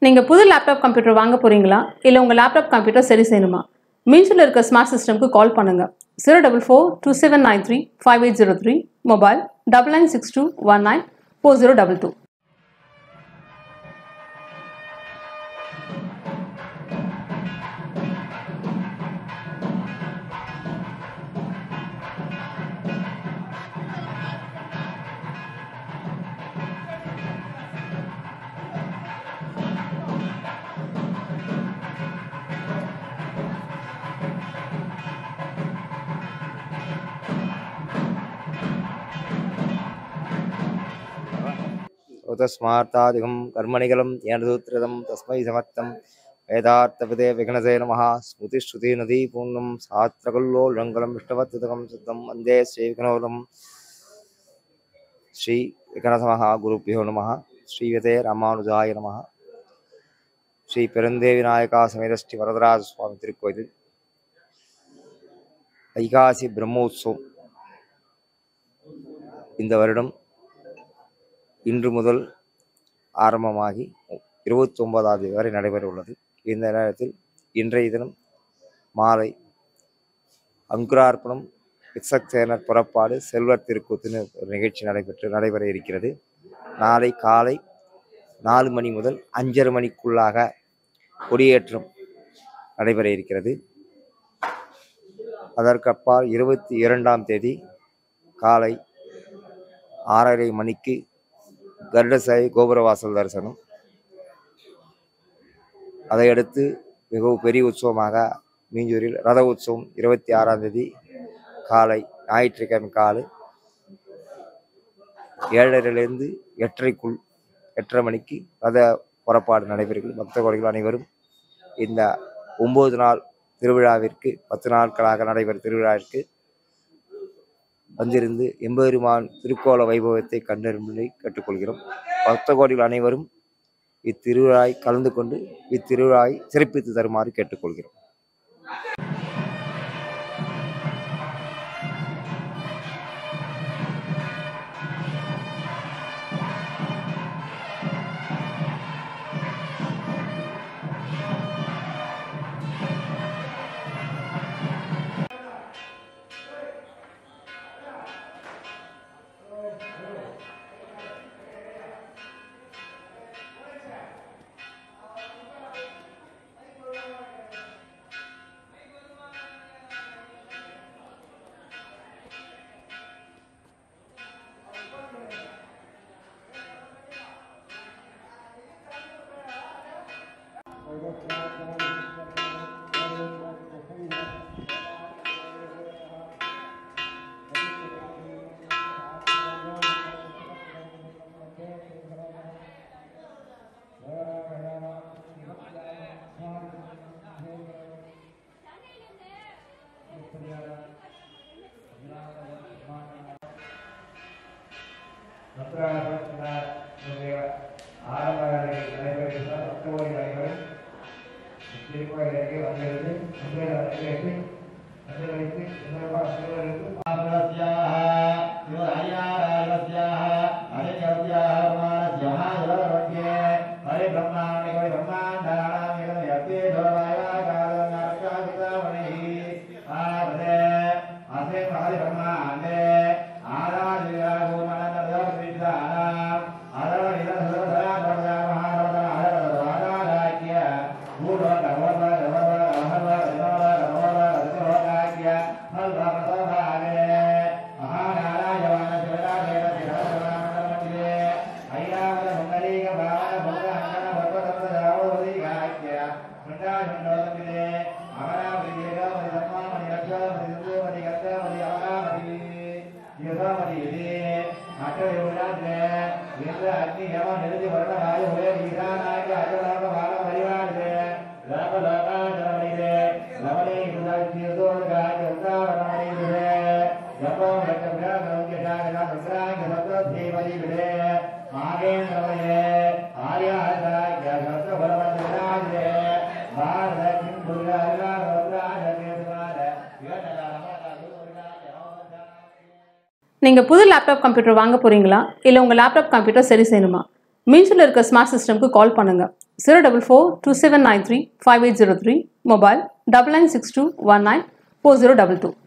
நீங்கள் புது laptop computer வாங்க போகிறீங்களா இல்லை உங்கள் லேப்டாப் கம்ப்யூட்டர் சரி செய்யணுமா? மீன்ஸில் இருக்க ஸ்மார்ட் சிஸ்டம்க்கு கால் பண்ணுங்கள். 04427935803, மொபைல் 9962194022. स्मार्तादिकं कर्मणिकलं येनदूत्रदं तस्मै समर्थं वेदार्थपदे विघ्नसे नमः. स्मृतिश्रुतिनदीपूर्णं शास्त्रकल्लोलङ्कलं विष्णवत्तकं सिद्धं वन्दे श्रीविघ्नोदं. श्रीविघ्नसमः गुरुभ्यो नमः. श्रीवते रामानुजाय नमः. श्री பெருந்தேவிநாயகா சமேத ஸ்ரீ வரதராஜ சுவாமி திருக்கோயில் ஐகாசி பிரம்மோத்சவம் இந்த வருடம் இன்று முதல் ஆரம்பமாகி 29ஆம் தேதி வரை நடைபெற உள்ளது. இந்த நேரத்தில் இன்றைய தினம் மாலை அங்குரார்ப்பணம், விசக்சேனர் புறப்பாடு, செல்வர் திருக்கூத்துன்னு ஒரு நிகழ்ச்சி நடைபெற இருக்கிறது. நாளை காலை 4 மணி முதல் 5:30 மணிக்குள்ளாக கொடியேற்றம் நடைபெற இருக்கிறது. அதற்கப்பால் 22ஆம் தேதி காலை 6:30 மணிக்கு கருடசாயி கோபுரவாசல் தரிசனம். அதையடுத்து மிகவும் பெரிய உற்சவமாக மீஞ்சூரில் ரத உற்சவம் 26ஆம் தேதி காலை ஞாயிற்றுக்கிழமை காலை 7:30லிருந்து 8:30 மணிக்கு ரத புறப்பாடு நடைபெறுகிறது. பக்த கோடிகள் அனைவரும் இந்த 9 நாள் திருவிழாவிற்கு 10 நாட்களாக நடைபெறும் திருவிழாவிற்கு வந்திருந்து எம்பெருமான் திருக்கோல வைபவத்தை கண்டறிம்படி கேட்டுக்கொள்கிறோம். பக்த கோடிகள் அனைவரும் இத்திருவிழாவை கலந்து கொண்டு இத்திருவிழாவை சிறப்பித்து தருமாறு கேட்டுக்கொள்கிறோம். நீங்கள் புது லேப்டாப் கம்ப்யூட்டர் வாங்க போகிறீங்களா இல்லை உங்கள் லேப்டாப் கம்ப்யூட்டர் சரி செய்யணுமா? மீன்ஸில் இருக்க ஸ்மார்ட் சிஸ்டம்க்கு கால் பண்ணுங்கள். 04427935803, mobile 9962194022.